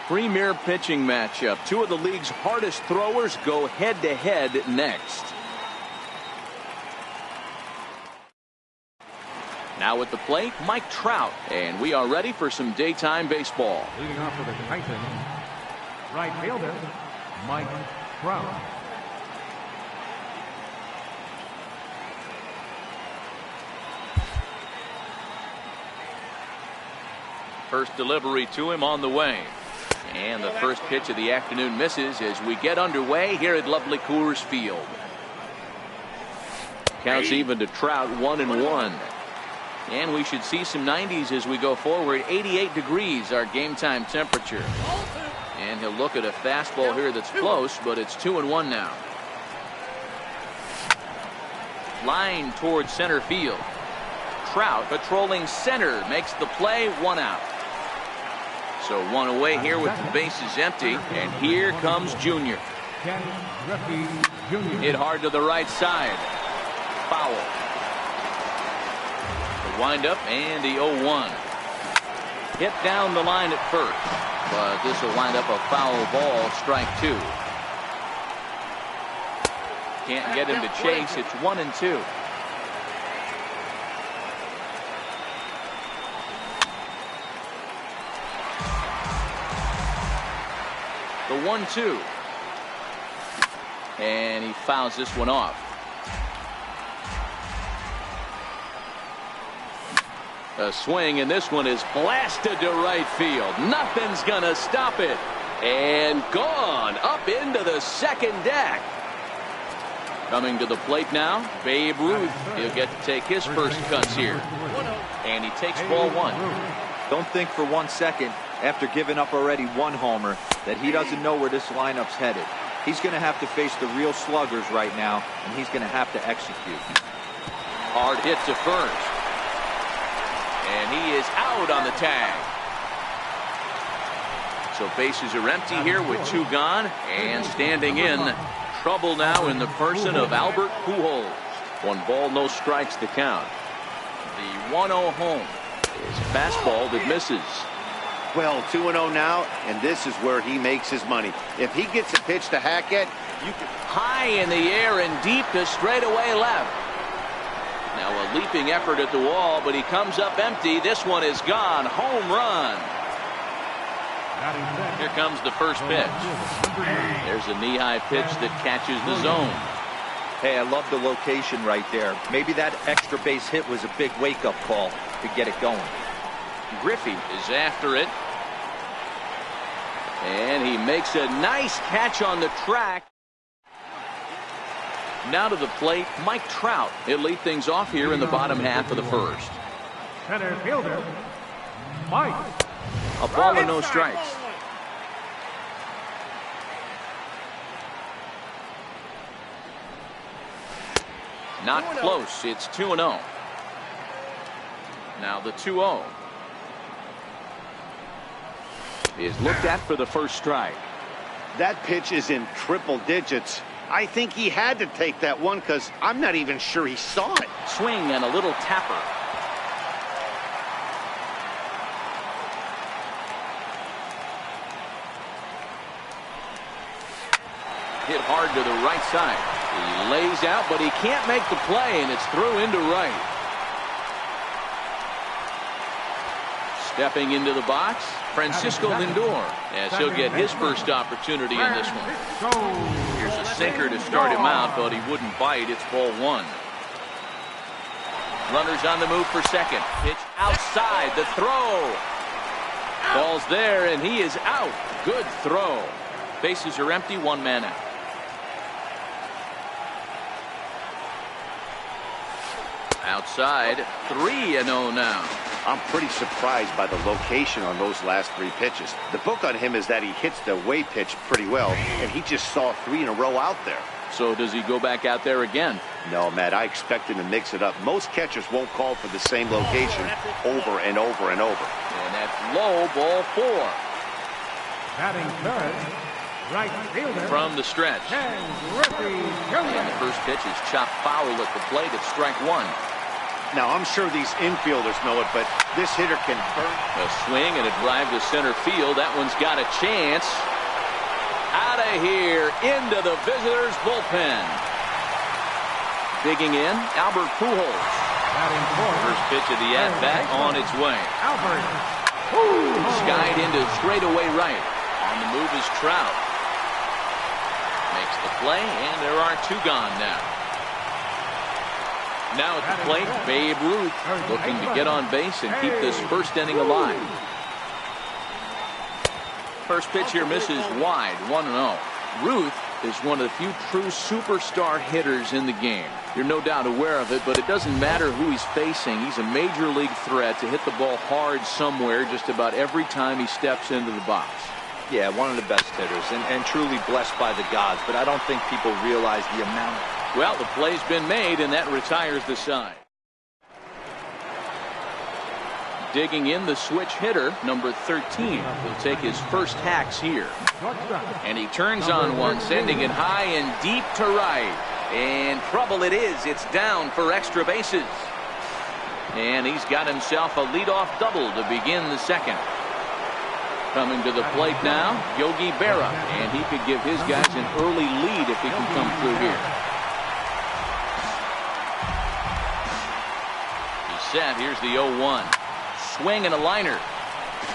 Premier pitching matchup. Two of the league's hardest throwers go head-to-head next. Now at the plate, Mike Trout. And we are ready for some daytime baseball. Leading off for the Titans, right fielder, Mike Trout. First delivery to him on the way. And the first pitch of the afternoon misses as we get underway here at lovely Coors Field. Counts even to Trout, 1-1. And we should see some 90s as we go forward. 88 degrees our game time temperature. And he'll look at a fastball here that's close, but it's 2-1 now. Line towards center field. Trout patrolling center makes the play, 1 out. So 1 away here with the bases empty, and here comes Junior. Hit hard to the right side. Foul. The windup and the 0-1. Hit down the line at first, but this will wind up a foul ball, strike 2. Can't get him to chase. It's 1-2. The 1-2. And he fouls this one off. A swing, and this one is blasted to right field. Nothing's gonna stop it. And gone up into the second deck. Coming to the plate now, Babe Ruth. He'll get to take his first cuts here. And he takes ball 1. Don't think for 1 second, after giving up already 1 homer, that he doesn't know where this lineup's headed. He's going to have to face the real sluggers right now, and he's going to have to execute. Hard hit to first. And he is out on the tag. So bases are empty here with 2 gone, and standing in, trouble now in the person of Albert Pujols. 1 ball, no strikes to count. The 1-0 home is fastball that misses. Well, 2-0 now, and this is where he makes his money. If he gets a pitch to Hackett, you can... High in the air and deep to straightaway left. Now a leaping effort at the wall, but he comes up empty. This one is gone. Home run. Here comes the first pitch. There's a knee-high pitch that catches the zone. Hey, I love the location right there. Maybe that extra base hit was a big wake-up call to get it going. Griffey is after it. And he makes a nice catch on the track. Now to the plate, Mike Trout. He'll lead things off here in the bottom half of the first. Center fielder, Mike. A ball and no strikes. Not close. It's 2-0. Now the 2-0 is looked at for the first strike. That pitch is in triple digits. I think he had to take that one because I'm not even sure he saw it. Swing and a little tapper. Hit hard to the right side. He lays out, but he can't make the play, and it's through into right. Stepping into the box, Francisco Lindor, as he'll get his first opportunity in this one. Here's a sinker to start him out, but he wouldn't bite. It's ball 1. Runners on the move for second. Pitch outside. The throw. Ball's there, and he is out. Good throw. Bases are empty. 1 man out. Outside. 3-0 now. I'm pretty surprised by the location on those last 3 pitches. The book on him is that he hits the away pitch pretty well, and he just saw 3 in a row out there. So does he go back out there again? No, Matt, I expect him to mix it up. Most catchers won't call for the same location over and over and over. And that's low, ball 4. Batting third, right fielder. From the stretch. And Griffey Jr. And the first pitch is chopped foul at the plate at strike 1. Now, I'm sure these infielders know it, but this hitter can burn. A swing and a drive to center field. That one's got a chance. Out of here, into the visitors' bullpen. Digging in, Albert Pujols. First pitch of the at-bat on its way. Skied into straightaway right. On the move is Trout. Makes the play, and there are two gone now. Now at the plate, Babe Ruth looking to get on base and keep this first inning alive. First pitch here misses wide, 1-0. Ruth is one of the few true superstar hitters in the game. You're no doubt aware of it, but it doesn't matter who he's facing. He's a major league threat to hit the ball hard somewhere just about every time he steps into the box. Yeah, one of the best hitters and truly blessed by the gods, but I don't think people realize the amount. Well, the play's been made, and that retires the side. Digging in, the switch hitter, number 13. He'll take his first hacks here. And he turns on one, sending it high and deep to right. And trouble it is. It's down for extra bases. And he's got himself a leadoff double to begin the second. Coming to the plate now, Yogi Berra. And he could give his guys an early lead if he can come through here. He's set. Here's the 0-1. Swing and a liner.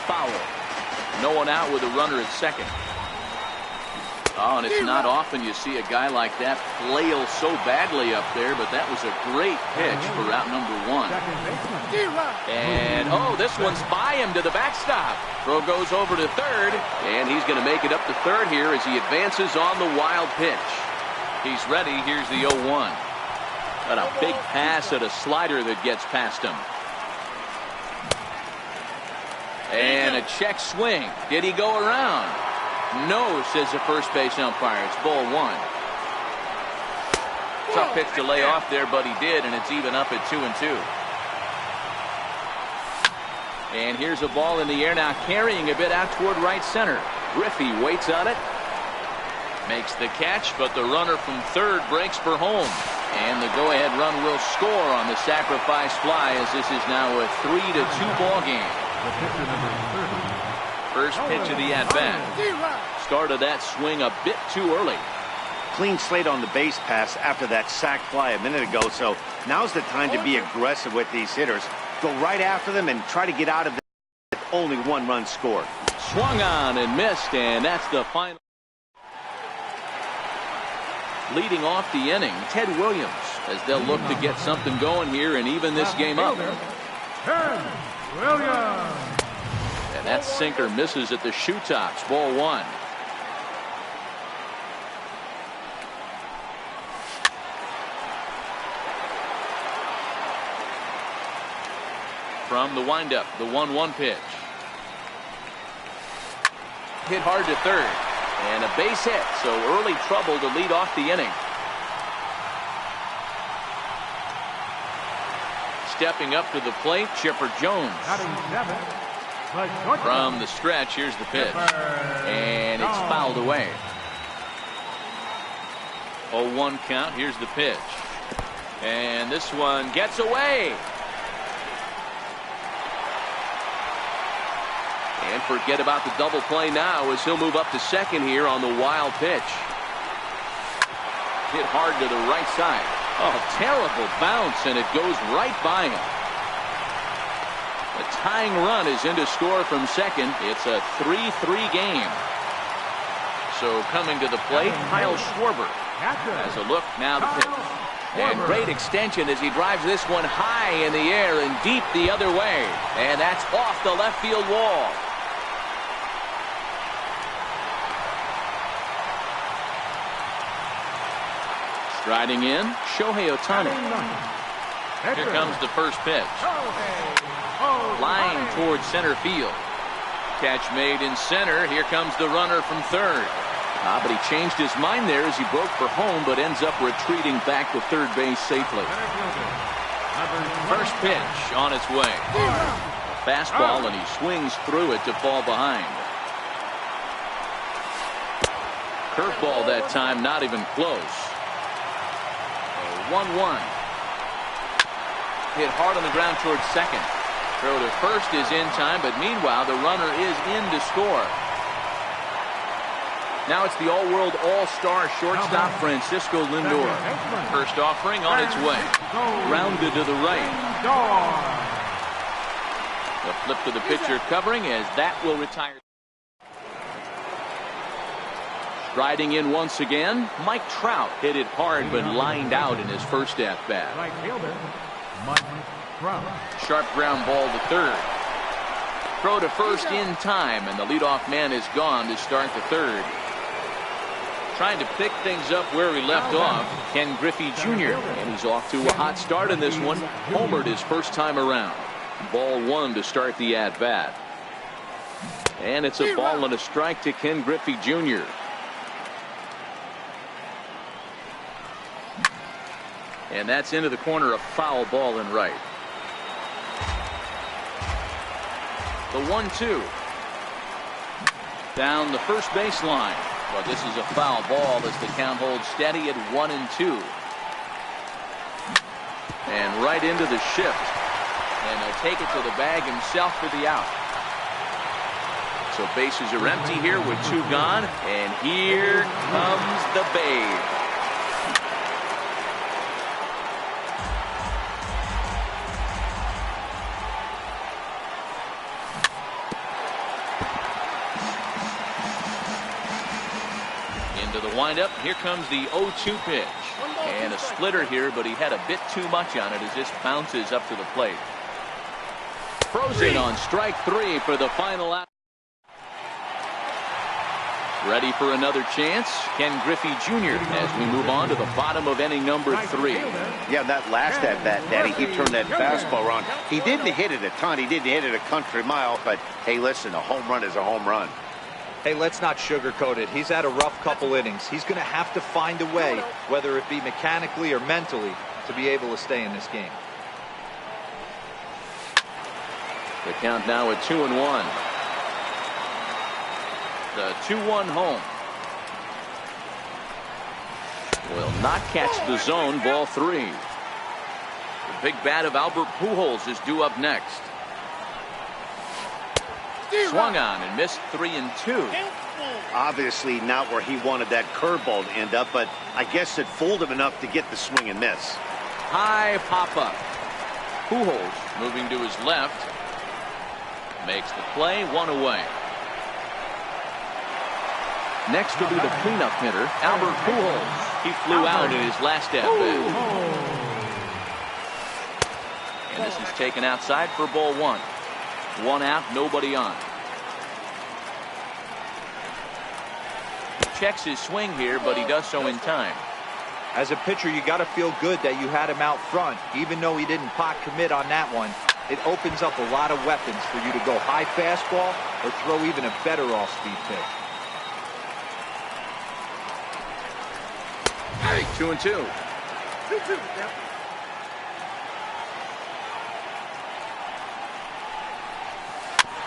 Foul. No one out with a runner at second. Oh, and it's not often you see a guy like that flail so badly up there, but that was a great pitch for out number 1. And, oh, this one's by him to the backstop. Throw goes over to third, and he's going to make it up to third here as he advances on the wild pitch. He's ready. Here's the 0-1. Got a big pass at a slider that gets past him. And a check swing. Did he go around? No, says the first base umpire. It's ball 1. Tough pitch to lay off there, but he did, and it's even up at 2-2. And here's a ball in the air now, carrying a bit out toward right center. Griffey waits on it. Makes the catch, but the runner from third breaks for home. And the go-ahead run will score on the sacrifice fly, as this is now a 3-2 ball game. First pitch of the at-bat. Started that swing a bit too early. Clean slate on the base pass after that sac fly a minute ago, so now's the time to be aggressive with these hitters. Go right after them and try to get out of them with only one run scored. Swung on and missed, and that's the final. Leading off the inning, Ted Williams, as they'll look to get something going here and even this game up. Williams. And that sinker misses at the shoe tops. Ball 1. From the windup, the 1-1 pitch. Hit hard to third. And a base hit, so early trouble to lead off the inning. Stepping up to the plate, Chipper Jones. From the stretch, here's the pitch. And it's fouled away. 0-1 count, here's the pitch. And this one gets away. And forget about the double play now as he'll move up to second here on the wild pitch. Hit hard to the right side. Oh, terrible bounce, and it goes right by him. The tying run is in to score from second. It's a 3-3 game. So coming to the plate, Kyle Schwarber has a look now to pitch. And great extension as he drives this one high in the air and deep the other way. And that's off the left field wall. Striding in, Shohei Ohtani. Here comes the first pitch. Flying towards center field. Catch made in center. Here comes the runner from third. But he changed his mind there as he broke for home, but ends up retreating back to third base safely. First pitch on its way. A fastball, and he swings through it to fall behind. Curveball that time, not even close. 1-1. hit hard on the ground towards second. Throw to first is in time, but meanwhile the runner is in to score. Now it's the all-world all-star shortstop Francisco Lindor. First offering on its way. Grounded to the right. The flip to the pitcher covering as that will retire. Striding in once again, Mike Trout hit it hard but lined out in his first at-bat. Right fielder, Mike Trout. Sharp ground ball to third. Throw to first in time, and the leadoff man is gone to start the third. Trying to pick things up where he left off, Ken Griffey Jr., and he's off to a hot start in this one. Homered his first time around. Ball one to start the at-bat. And it's a ball and a strike to Ken Griffey Jr. And that's into the corner, a foul ball and right. The 1-2. Down the first baseline. But this is a foul ball as the count holds steady at 1-2. And right into the shift. And he'll take it to the bag himself for the out. So bases are empty here with two gone. And here comes the Babe. Into the windup. Here comes the 0-2 pitch. And a splitter here, but he had a bit too much on it as this bounces up to the plate. Frozen on strike three for the final out. Ready for another chance, Ken Griffey Jr. as we move on to the bottom of inning number 3. Yeah, that last at bat, Daddy, he turned that fastball around. He didn't hit it a ton. He didn't hit it a country mile. But, hey, listen, a home run is a home run. Hey, let's not sugarcoat it. He's had a rough couple innings. He's going to have to find a way, whether it be mechanically or mentally, to be able to stay in this game. The count now at 2-1. The 2-1 home. Will not catch the zone. Ball 3. The big bat of Albert Pujols is due up next. Swung on and missed 3-2. Obviously not where he wanted that curveball to end up, but I guess it fooled him enough to get the swing and miss. High pop up. Pujols moving to his left. Makes the play, one away. Next will be the cleanup hitter, Albert Pujols. He flew out in his last at bat. And this is taken outside for ball 1. 1 out, nobody on. Checks his swing here, but he does so in time. As a pitcher, you got to feel good that you had him out front, even though he didn't pot commit on that one. It opens up a lot of weapons for you to go high fastball or throw even a better off-speed pitch. 2-2.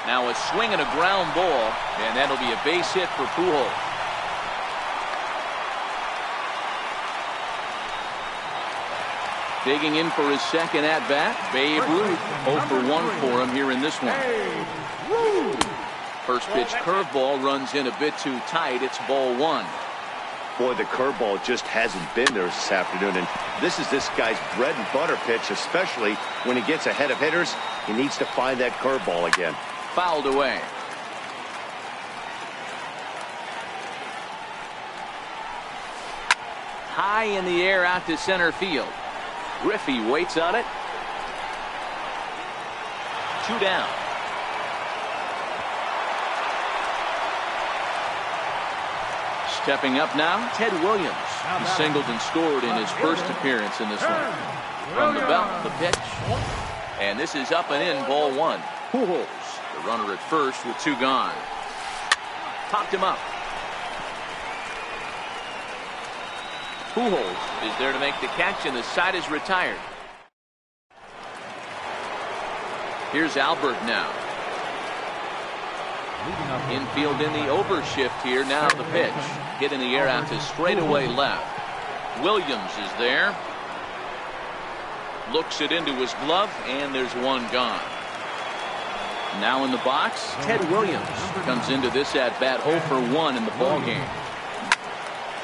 Now a swing and a ground ball, and that'll be a base hit for Pujols. Digging in for his second at-bat, Babe Ruth. 0 for 1 for him here in this one. First pitch curveball runs in a bit too tight. It's ball 1. Boy, the curveball just hasn't been there this afternoon, and this is this guy's bread and butter pitch, especially when he gets ahead of hitters. He needs to find that curveball again. Fouled away. High in the air out to center field. Griffey waits on it. 2 down. Stepping up now, Ted Williams. He singled and scored in his first appearance in this one. From the belt, the pitch. And this is up and in, ball 1. Pujols, the runner at first with 2 gone. Popped him up. Pujols is there to make the catch, and the side is retired. Here's Albert now. Infield in the overshift here. Now the pitch. Hit in the air out to straightaway left. Williams is there. Looks it into his glove, and there's one gone. Now in the box, Ted Williams comes into this at bat 0 for 1 in the ball game.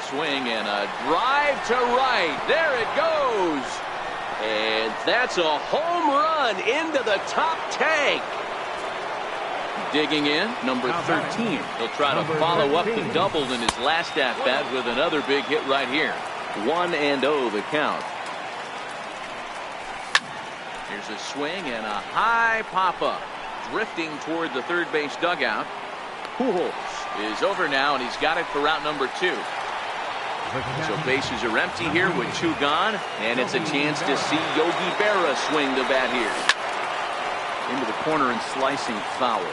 Swing and a drive to right. There it goes. And that's a home run into the top tank. Digging in, number 13. He'll try to follow up the double in his last at bat with another big hit right here. 1-0 the count. Here's a swing and a high pop-up. Drifting toward the third base dugout. Pujols is over now, and he's got it for out number 2. So bases are empty here with 2 gone, and it's a chance to see Yogi Berra swing the bat here. Into the corner and slicing foul.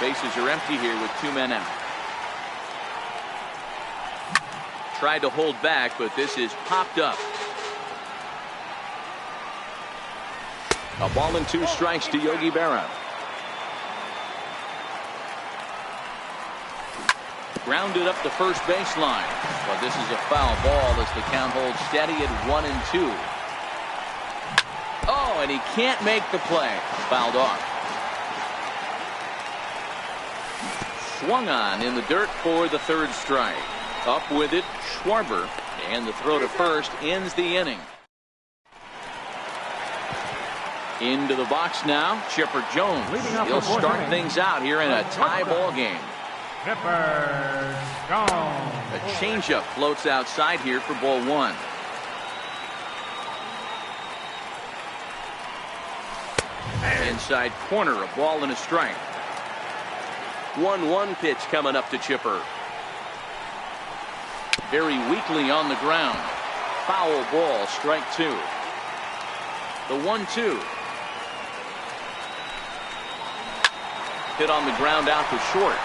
Bases are empty here with 2 men out. Tried to hold back, but this is popped up. A ball and 2 strikes to Yogi Berra. Grounded up the first baseline, but this is a foul ball as the count holds steady at 1-2. Oh, and he can't make the play. Fouled off. Swung on in the dirt for the 3rd strike. Up with it, Schwarber, and the throw to first ends the inning. Into the box now, Chipper Jones. He'll start things out here in a tie ball game. Chipper Jones. A changeup floats outside here for ball 1. Inside corner, a ball and a strike. 1-1 pitch coming up to Chipper. Very weakly on the ground. Foul ball, strike 2. The 1-2. Hit on the ground out to short.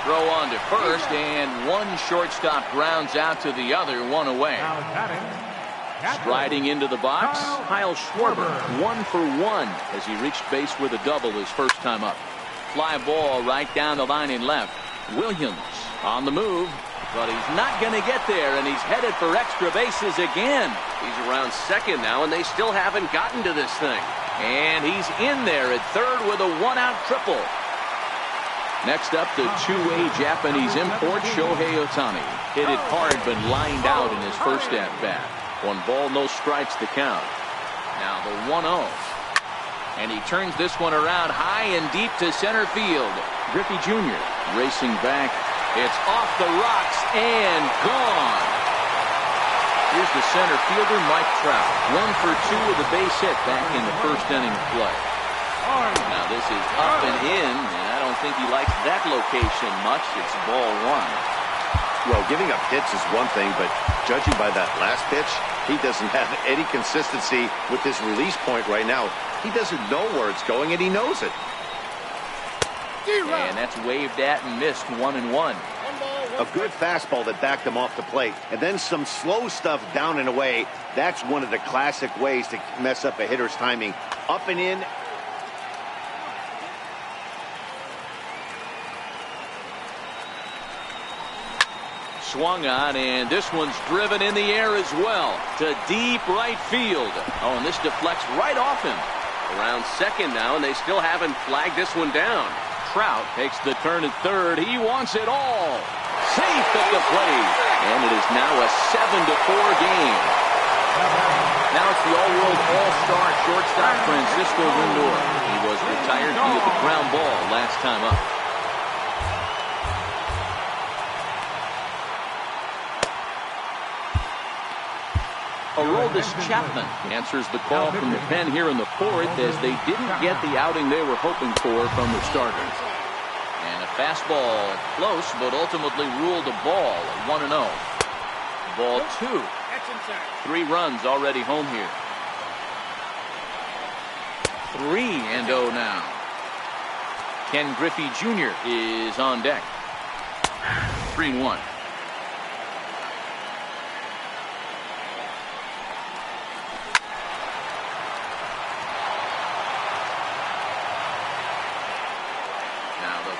Throw on to first, and one shortstop grounds out to the other, 1 away. Striding into the box, Kyle Schwarber, 1 for 1 as he reached base with a double his first time up. Fly ball right down the line in left. Williams on the move, but he's not going to get there, and he's headed for extra bases again. He's around second now, and they still haven't gotten to this thing. And he's in there at third with a 1-out triple. Next up, the 2-way Japanese import Shohei Ohtani. Hit it hard, but lined out in his first at-bat. 1 ball, no strikes to count. Now the 1-0. And he turns this one around high and deep to center field. Griffey Jr. racing back. It's off the rocks and gone. Here's the center fielder, Mike Trout. 1 for 2 with a base hit back in the first inning of play. Now this is up and in, and I don't think he likes that location much. It's ball 1. Well, giving up hits is one thing, but judging by that last pitch, he doesn't have any consistency with his release point right now. He doesn't know where it's going, and he knows it. And that's waved at and missed. 1-1. A good fastball that backed him off the plate, and then some slow stuff down and away. That's one of the classic ways to mess up a hitter's timing. Up and in. Swung on, and this one's driven in the air as well to deep right field. Oh, and this deflects right off him. Around second now, and they still haven't flagged this one down. Trout takes the turn at third. He wants it all. Safe at the plate. And it is now a 7-4 game. Now it's the all-world all-star shortstop Francisco Lindor. He was retired via the ground ball last time up. Aroldis Chapman answers the call from the pen here in the 4th as they didn't get the outing they were hoping for from the starters. And a fastball close, but ultimately ruled a ball, 1-0. Ball 2. 3 runs already home here. 3-0 now. Ken Griffey Jr. is on deck. 3-1.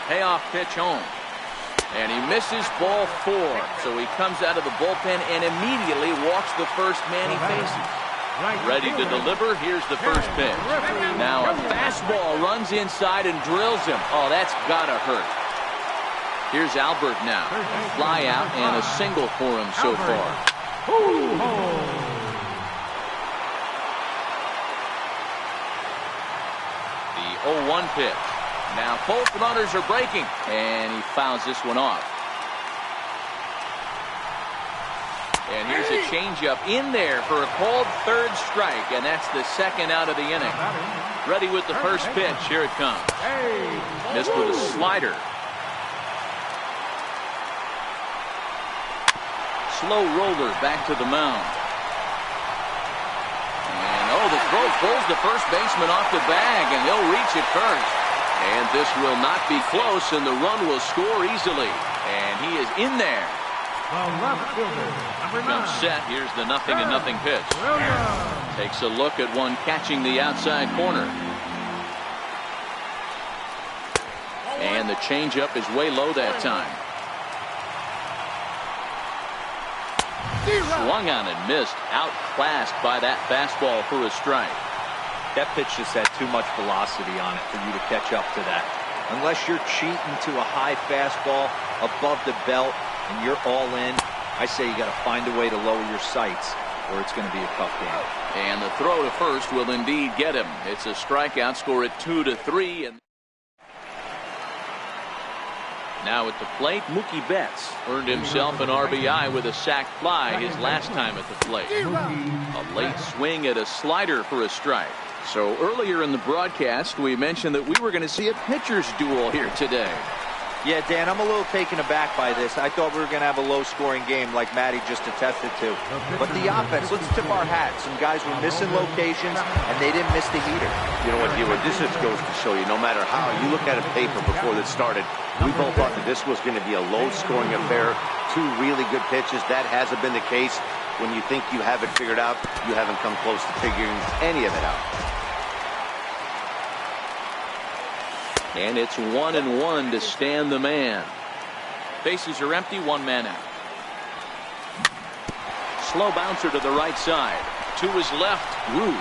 Payoff pitch home. And he misses ball 4. So he comes out of the bullpen and immediately walks the first man he faces. Ready to deliver. Here's the first pitch. Now a fastball runs inside and drills him. Oh, that's gotta hurt. Here's Albert now. Fly out and a single for him so far. The 0-1 pitch. Now both runners are breaking, and he fouls this one off. And here's a changeup in there for a called third strike, and that's the second out of the inning. Ready with the first pitch. Here it comes. Missed with a slider. Slow roller back to the mound. And the throw pulls the first baseman off the bag, and he'll reach it first. And this will not be close, and the run will score easily. And he is in there. Jump set. Here's the 0-0 pitch. Takes a look at one catching the outside corner. And the changeup is way low that time. Swung on and missed. Outclassed by that fastball for a strike. That pitch just had too much velocity on it for you to catch up to that. Unless you're cheating to a high fastball above the belt and you're all in, I say you got to find a way to lower your sights or it's going to be a tough game. And the throw to first will indeed get him. It's a strikeout. Score at 2-3. And now at the plate, Mookie Betts earned himself an RBI with a sac fly his last time at the plate. A late swing at a slider for a strike. So earlier in the broadcast, we mentioned that we were going to see a pitcher's duel here today. Yeah, Dan, I'm a little taken aback by this. I thought we were going to have a low-scoring game like Matty just attested to. But the offense, let's tip our hats. Some guys were missing locations, and they didn't miss the heater. You know what, Heward, this just goes to show you, no matter how you look at a paper before this started, we both thought that this was going to be a low-scoring affair. Two really good pitches. That hasn't been the case. When you think you have it figured out, you haven't come close to figuring any of it out. And it's 1-1 to stand the man. Bases are empty, one man out. Slow bouncer to the right side. To his left, Ruth.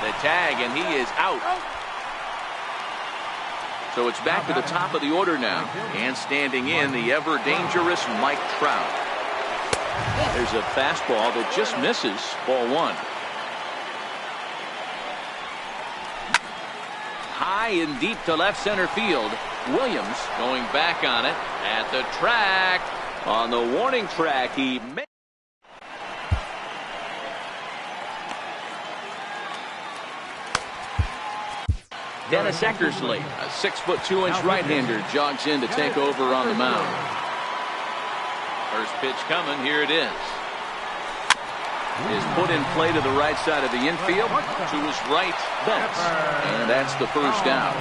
The tag, and he is out. So it's back to the top of the order now. And standing in, the ever-dangerous Mike Trout. There's a fastball that just misses. Ball 1. High and deep to left center field. Williams going back on it at the track. On the warning track, he made. Dennis Eckersley, a 6'2" right-hander, jogs in to take over on the mound. First pitch coming. Here it is. Is put in play to the right side of the infield. To his right, Betts. And that's the first out.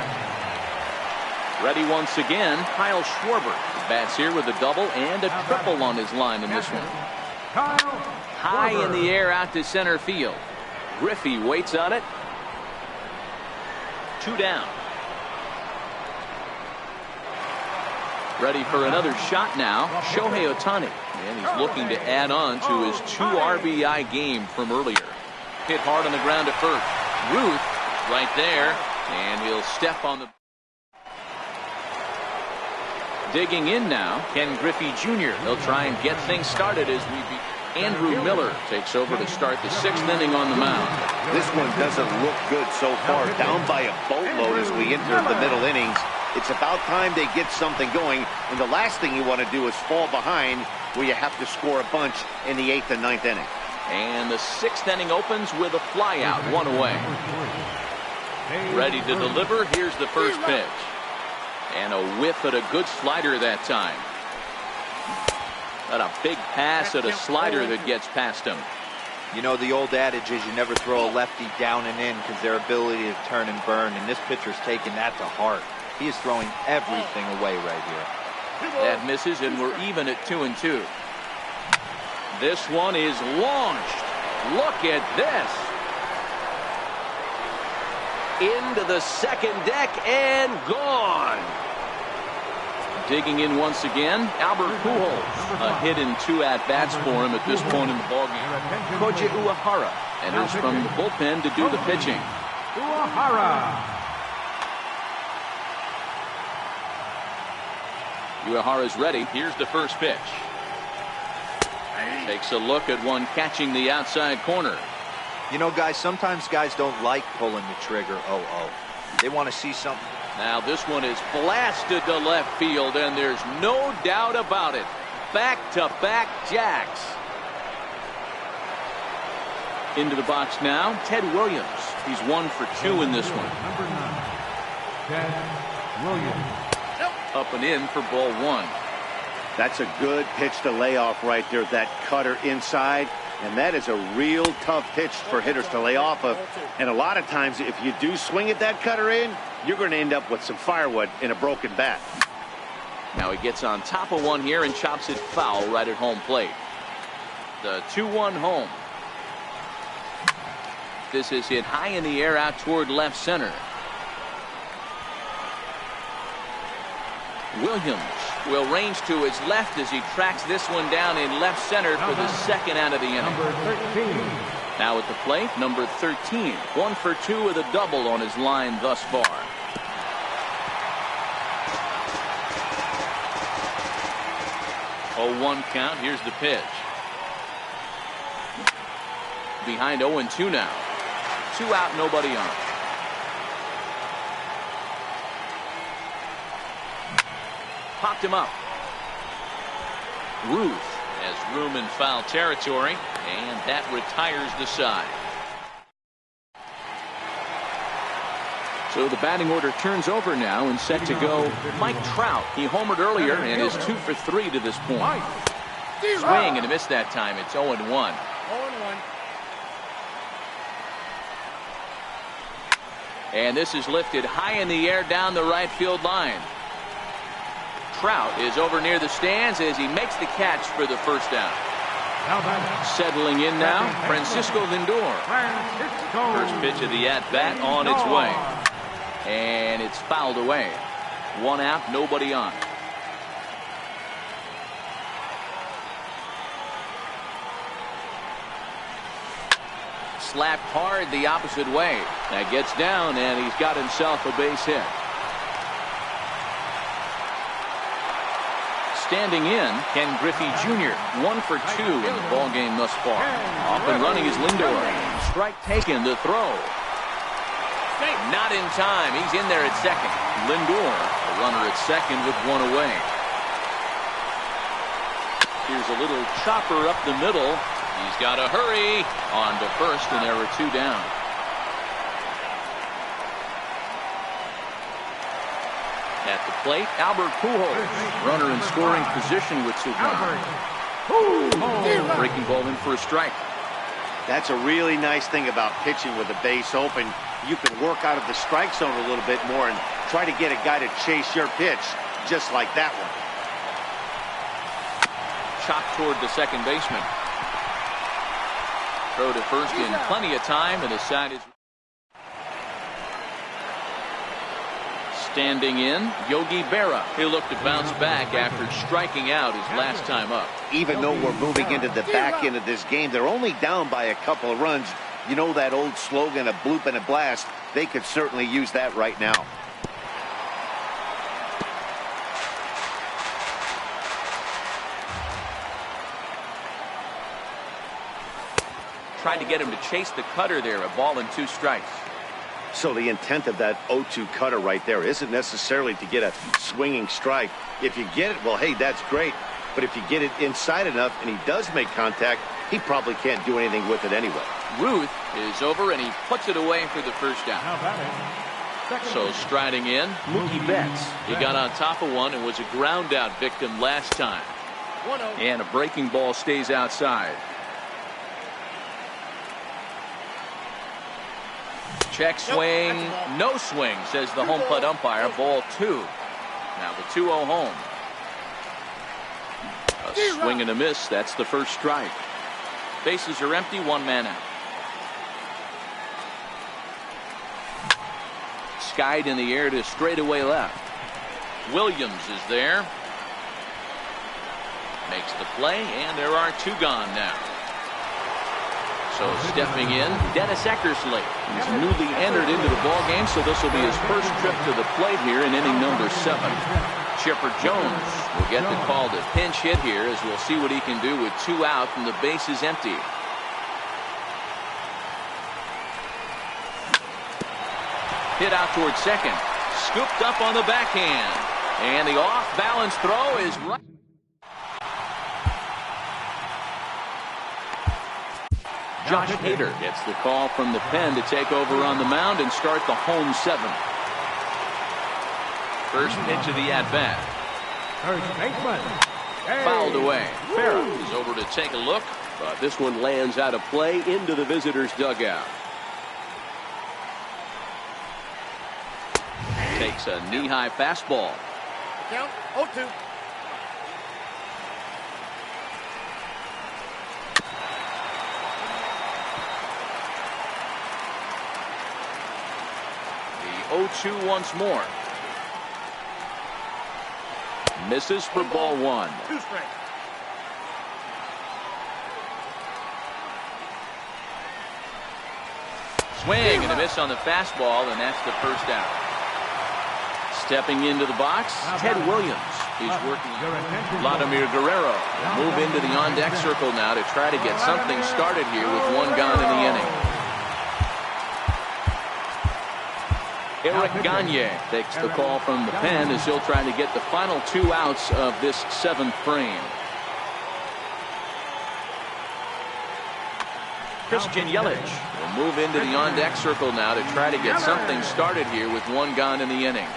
Ready once again, Kyle Schwarber. Bats here with a double and a triple on his line in this one. High in the air out to center field. Griffey waits on it. 2 down. Ready for another shot now. Shohei Ohtani. And he's looking to add on to his 2 RBI game from earlier. Hit hard on the ground at first. Ruth right there. And he'll step on the. Digging in now, Ken Griffey Jr. He'll try and get things started as we begin. Andrew Miller takes over to start the 6th inning on the mound. This one doesn't look good so far. Down by a boatload as we enter the middle innings. It's about time they get something going, and the last thing you want to do is fall behind where you have to score a bunch in the 8th and 9th inning. And the 6th inning opens with a flyout, 1 away. Ready to deliver. Here's the first pitch. And a whiff at a good slider that time. But a big pass at a slider that gets past him. You know, the old adage is you never throw a lefty down and in because their ability to turn and burn, and this pitcher's taking that to heart. He is throwing everything away right here. That misses, and we're even at 2-2. This one is launched. Look at this. Into the second deck and gone. Digging in once again, Albert Pujols. A hit and 2 at-bats for him at this point in the ballgame. Koji Uehara enters from the bullpen to do the pitching. Uehara's ready. Here's the first pitch. Takes a look at one catching the outside corner. You know, guys, sometimes guys don't like pulling the trigger. They want to see something. Now this one is blasted to left field, and there's no doubt about it. Back-to-back jacks. Into the box now, Ted Williams. He's 1 for 2 in this one. Number 9, Ted Williams. Up and in for ball 1. That's a good pitch to lay off right there, that cutter inside. And that is a real tough pitch for hitters to lay off of. And a lot of times, if you do swing at that cutter in, you're going to end up with some firewood in a broken bat. Now he gets on top of one here and chops it foul right at home plate. The 2-1 home. This is hit high in the air out toward left center. Williams will range to his left as he tracks this one down in left center for the second out of the inning. Number 13. Now at the plate, number 13. 1 for 2 with a double on his line thus far. Oh, 1 count. Here's the pitch. Behind 0-2 now. 2 out, nobody on. Popped him up. Ruth has room in foul territory, and that retires the side. So the batting order turns over now and set to go Mike Trout. He homered earlier and is 2 for 3 to this point. Swing and a miss that time. It's 0-1. 0-1. And this is lifted high in the air down the right field line. Trout is over near the stands as he makes the catch for the first down. Settling in now, Francisco Lindor. First pitch of the at-bat on its way. And it's fouled away. 1 out, nobody on. Slapped hard the opposite way. That gets down, and he's got himself a base hit. Standing in, Ken Griffey Jr. 1 for 2 in the ballgame thus far. Off and running is Lindor. Strike taken, the throw. Not in time. He's in there at second. Lindor, a runner at second with 1 away. Here's a little chopper up the middle. He's got to hurry. On to first, and there are 2 down. At the plate, Albert Pujols. Runner in scoring position with 2 gone. Breaking ball in for a strike. That's a really nice thing about pitching with the base open. You can work out of the strike zone a little bit more and try to get a guy to chase your pitch, just like that one. Chopped toward the second baseman. Throw to first in plenty of time, and the side is... Standing in, Yogi Berra. He'll look to bounce back after striking out his last time up. Even though we're moving into the back end of this game, they're only down by a couple of runs. You know that old slogan, a bloop and a blast? They could certainly use that right now. Tried to get him to chase the cutter there, a ball and 2 strikes. So the intent of that 0-2 cutter right there isn't necessarily to get a swinging strike. If you get it, well, hey, that's great. But if you get it inside enough and he does make contact, he probably can't do anything with it anyway. Ruth is over, and he puts it away for the first down. So striding in, Mookie Betts. He got on top of one and was a ground out victim last time. And a breaking ball stays outside. Check swing, no swing, says the home plate umpire. Ball 2. Now the 2-0 home. A swing and a miss. That's the first strike. Bases are empty, 1 man out. Skied in the air to straightaway left. Williams is there. Makes the play, and there are 2 gone now. So stepping in, Dennis Eckersley. He's newly entered into the ball game, so this will be his first trip to the plate here in inning number 7. Chipper Jones will get the call to pinch hit here, as we'll see what he can do with 2 out and the base is empty. Hit out towards second. Scooped up on the backhand. And the off-balance throw is right. Josh Hader gets the call from the pen to take over on the mound and start the home 7. First pitch of the at-bat. Fouled away. Farah is over to take a look, but this one lands out of play into the visitors' dugout. Takes a knee-high fastball. Count 0-2. The 0-2 once more. Misses for ball 1. 2 straight. Swing and a miss on the fastball, and that's the first out. Stepping into the box, Ted Williams. He's working. Vladimir Guerrero will move into the on-deck circle now to try to get something started here with 1 gone in the inning. Eric Gagne takes the call from the pen as he'll try to get the final 2 outs of this 7th frame. Christian Yelich will move into the on-deck circle now to try to get something started here with 1 gone in the inning.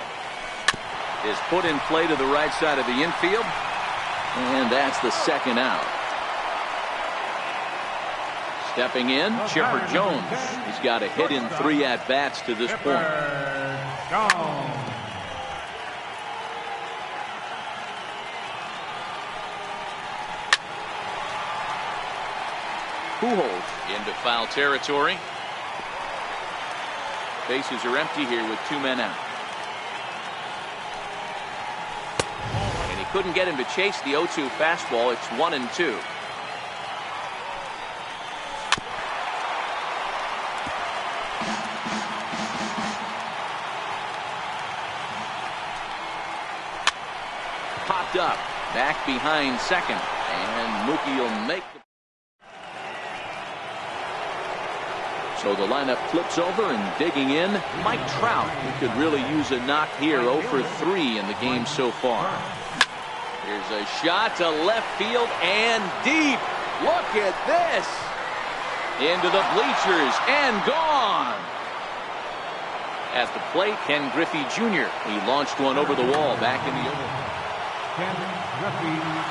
Is put in play to the right side of the infield, and that's the 2nd out. Stepping in, Chipper Jones. He's got a hit in 3 at-bats to this point. Pujols into foul territory. Bases are empty here with 2 men out. And he couldn't get him to chase the 0-2 fastball. It's 1-2. Popped up, back behind second, and Mookie will make the. So the lineup flips over, and digging in, Mike Trout, who could really use a knock here. 0 for 3 in the game so far. Here's a shot to left field and deep. Look at this. Into the bleachers and gone. At the plate, Ken Griffey Jr. He launched one over the wall back in the oval.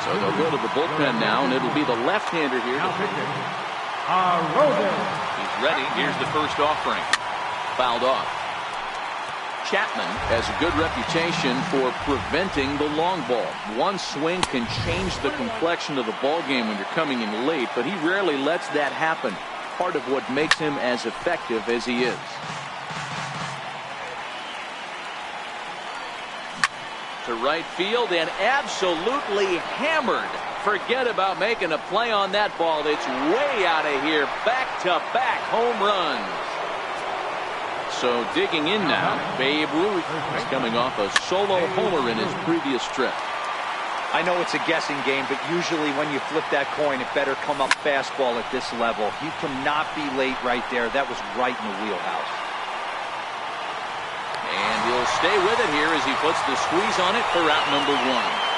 So they'll go to the bullpen now, and it'll be the left-hander here. He's ready. Here's the first offering. Fouled off. Chapman has a good reputation for preventing the long ball. One swing can change the complexion of the ball game when you're coming in late, but he rarely lets that happen. Part of what makes him as effective as he is. To right field and absolutely hammered. Forget about making a play on that ball. It's way out of here. Back-to-back home runs. So digging in now, Babe Ruth is coming off a solo homer in his previous trip. I know it's a guessing game, but usually when you flip that coin, it better come up fastball at this level. You cannot be late right there. That was right in the wheelhouse. And he'll stay with it here as he puts the squeeze on it for out number 1.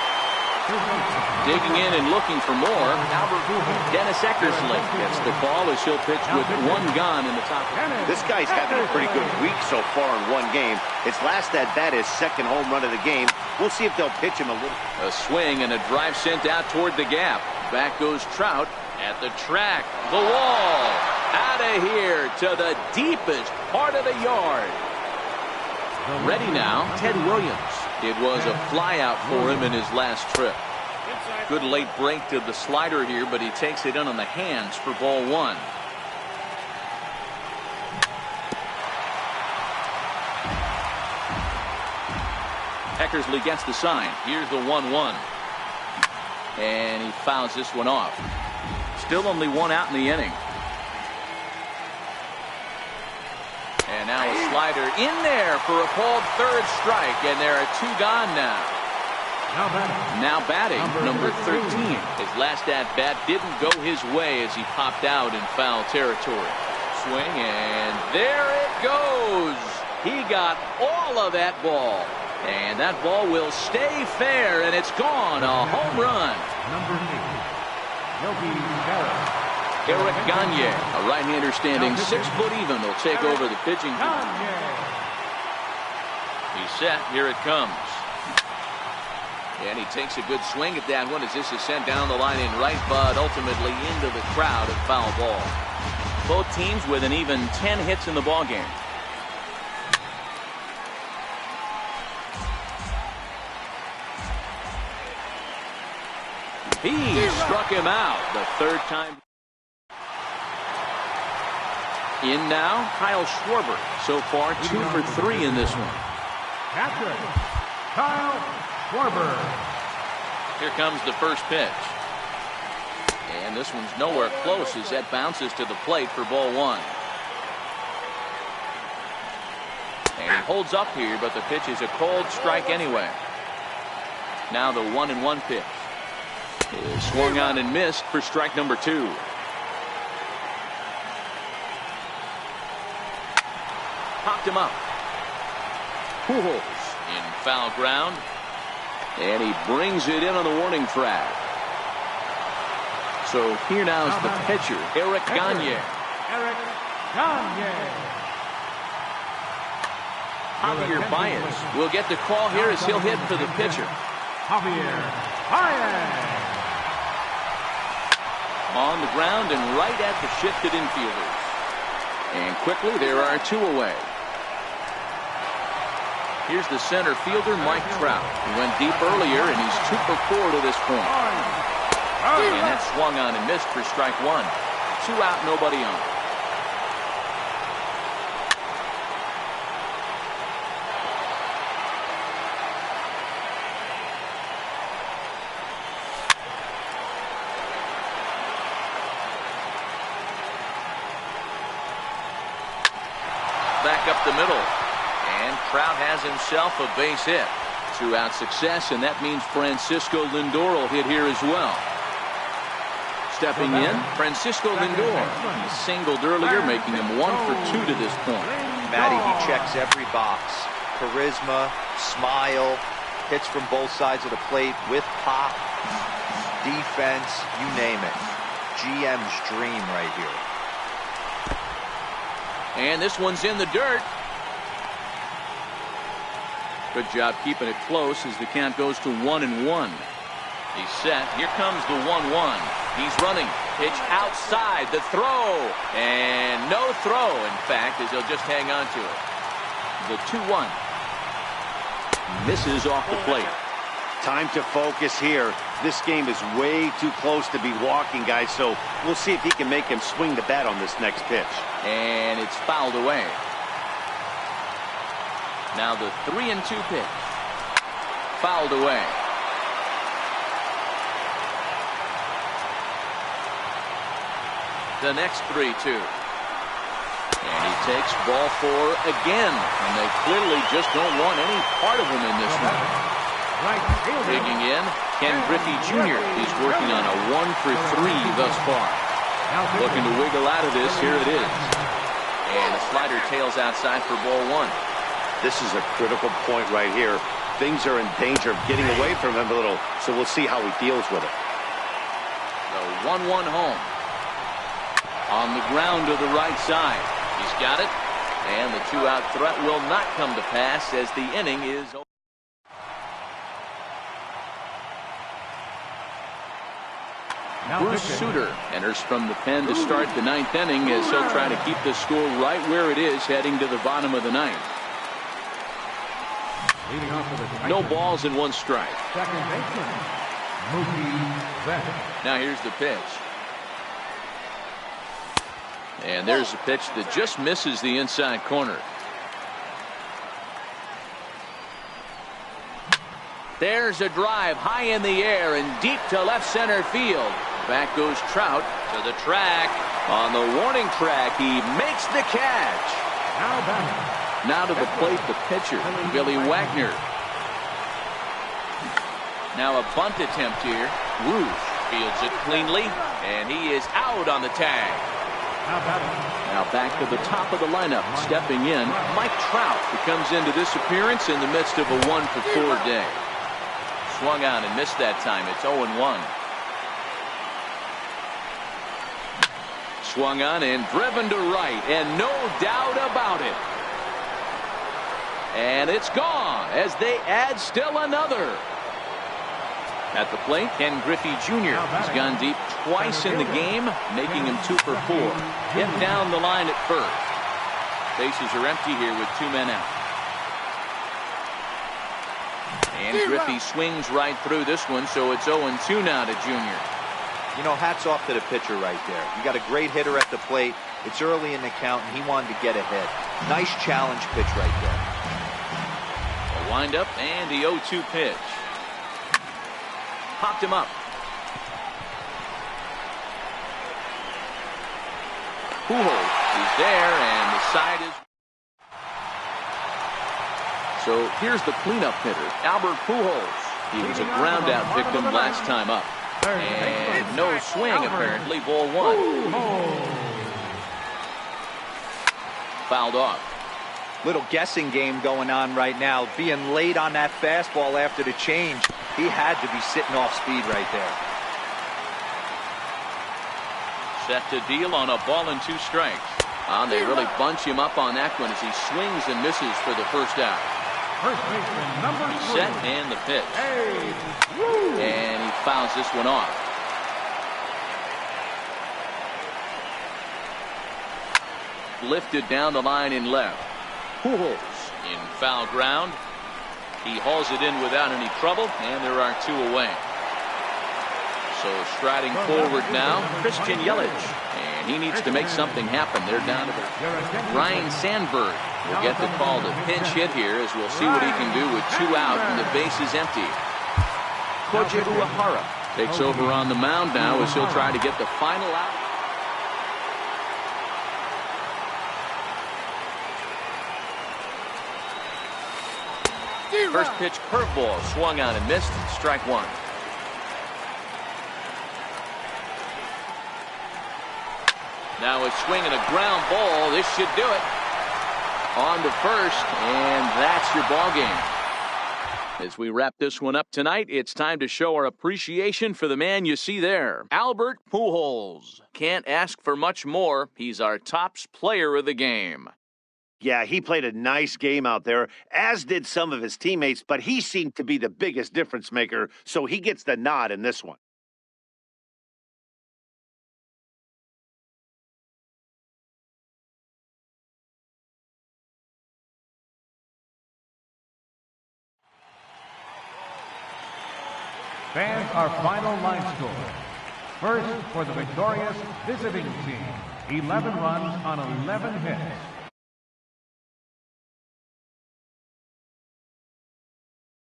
Digging in and looking for more, Dennis Eckersley gets the call as he'll pitch with 1 gone in the top. This guy's having a pretty good week so far in 1 game. His last at-bat is 2nd home run of the game. We'll see if they'll pitch him a little. A swing and a drive sent out toward the gap. Back goes Trout at the track. The wall. Out of here to the deepest part of the yard. Ready now, Ted Williams. It was a flyout for him in his last trip. Good late break to the slider here, but he takes it in on the hands for ball 1. Eckersley gets the sign. Here's the 1-1. And he fouls this one off. Still only one out in the inning. And now a slider in there for a called third strike. And there are two gone now. Now batting, number 13. His last at-bat didn't go his way as he popped out in foul territory. Swing, and there it goes. He got all of that ball. And that ball will stay fair, and it's gone. A home run. Number 8, Yogi Berra. Eric Gagne, a right-hander standing 6 foot even, will take over the pitching. He's set. Here it comes. And he takes a good swing at that one as this is sent down the line in right, but ultimately into the crowd of foul ball. Both teams with an even 10 hits in the ballgame. He struck him out the third time. In now, Kyle Schwarber. So far, 2 for 3 in this one. Catcher, Kyle Schwarber. Here comes the first pitch. And this one's nowhere close as that bounces to the plate for ball 1. And he holds up here, but the pitch is a cold strike anyway. Now the 1-1 pitch is swung on and missed for strike number 2. Popped him up. Pujols in foul ground. And he brings it in on the warning track. So here now is the pitcher, Eric Gagne. Eric Gagne. Javier Baez will get the call here as he'll hit for the pitcher. Javier Baez. On the ground and right at the shifted infielders. And quickly there are 2 away. Here's the center fielder, Mike Trout. He went deep earlier, and he's 2 for 4 to this point. And that swung on and missed for strike 1. 2 out, nobody on. Back up the middle. And Trout has himself a base hit. 2-out success, and that means Francisco Lindor will hit here as well. Stepping in, Francisco Lindor. He singled earlier, making him 1 for 2 to this point. Matty, he checks every box. Charisma, smile, hits from both sides of the plate with pop, defense, you name it. GM's dream right here. And this one's in the dirt. Good job keeping it close as the count goes to 1-1. He's set. Here comes the 1-1. He's running. Pitch outside. The throw. And no throw, in fact, as he'll just hang on to it. The 2-1. Misses off the plate. Time to focus here. This game is way too close to be walking, guys, so we'll see if he can make him swing the bat on this next pitch. And it's fouled away. Now the 3-2 pitch. Fouled away. The next 3-2. And he takes ball 4 again. And they clearly just don't want any part of him in this one. Digging in, Ken Griffey Jr. He's working on a 1 for 3 thus far. Looking to wiggle out of this. Here it is. And the slider tails outside for ball 1. This is a critical point right here. Things are in danger of getting away from him a little, so we'll see how he deals with it. The 1-1 home. On the ground to the right side. He's got it. And the 2-out threat will not come to pass as the inning is over. Bruce Sutter enters from the pen to start the 9th inning as he'll try to keep the score right where it is heading to the bottom of the 9th. No balls and 1 strike. Now here's the pitch. And there's a pitch that just misses the inside corner. There's a drive high in the air and deep to left center field. Back goes Trout to the track. On the warning track, he makes the catch. Now to the plate, the pitcher, Billy Wagner. Now a bunt attempt here. Ruth fields it cleanly, and he is out on the tag. Now back to the top of the lineup, stepping in, Mike Trout, who comes into this appearance in the midst of a 1-for-4 day. Swung on and missed that time. It's 0-1. Swung on and driven to right, and no doubt about it. And it's gone as they add still another. At the plate, Ken Griffey Jr. has gone deep twice in the game, making him 2-for-4. Hit down the line at first. Bases are empty here with 2 men out. And Griffey swings right through this one, so it's 0-2 now to Jr. You know, hats off to the pitcher right there. You got a great hitter at the plate. It's early in the count, and he wanted to get ahead. Nice challenge pitch right there. A windup and the 0-2 pitch. Popped him up. Pujols is there, and the side is. So here's the cleanup hitter, Albert Pujols. He was a ground-out victim last time up. And no swing, apparently. Ball 1. Fouled off. Little guessing game going on right now. Being late on that fastball after the change. He had to be sitting off speed right there. Set to deal on a ball and 2 strikes. They really bunch him up on that one as he swings and misses for the first out. First baseman number 3. Set and the pitch. And he fouls this one off. Lifted down the line in left. Pujols in foul ground. He hauls it in without any trouble, and there are 2 away. So striding forward now, Christian Yelich. And he needs to make something happen. They're down to Ryan Sandberg. Will get the call to pinch hit here as we'll see what he can do with 2 out and the base is empty. Koji Uehara takes over on the mound now as he'll try to get the final out. First pitch curveball swung on and missed. Strike 1. Now a swing and a ground ball. This should do it. On to first, and that's your ball game. As we wrap this one up tonight, it's time to show our appreciation for the man you see there, Albert Pujols. Can't ask for much more. He's our tops player of the game. Yeah, he played a nice game out there, as did some of his teammates, but he seemed to be the biggest difference maker, so he gets the nod in this one. Fans, our final line score. First, for the victorious visiting team, 11 runs on 11 hits.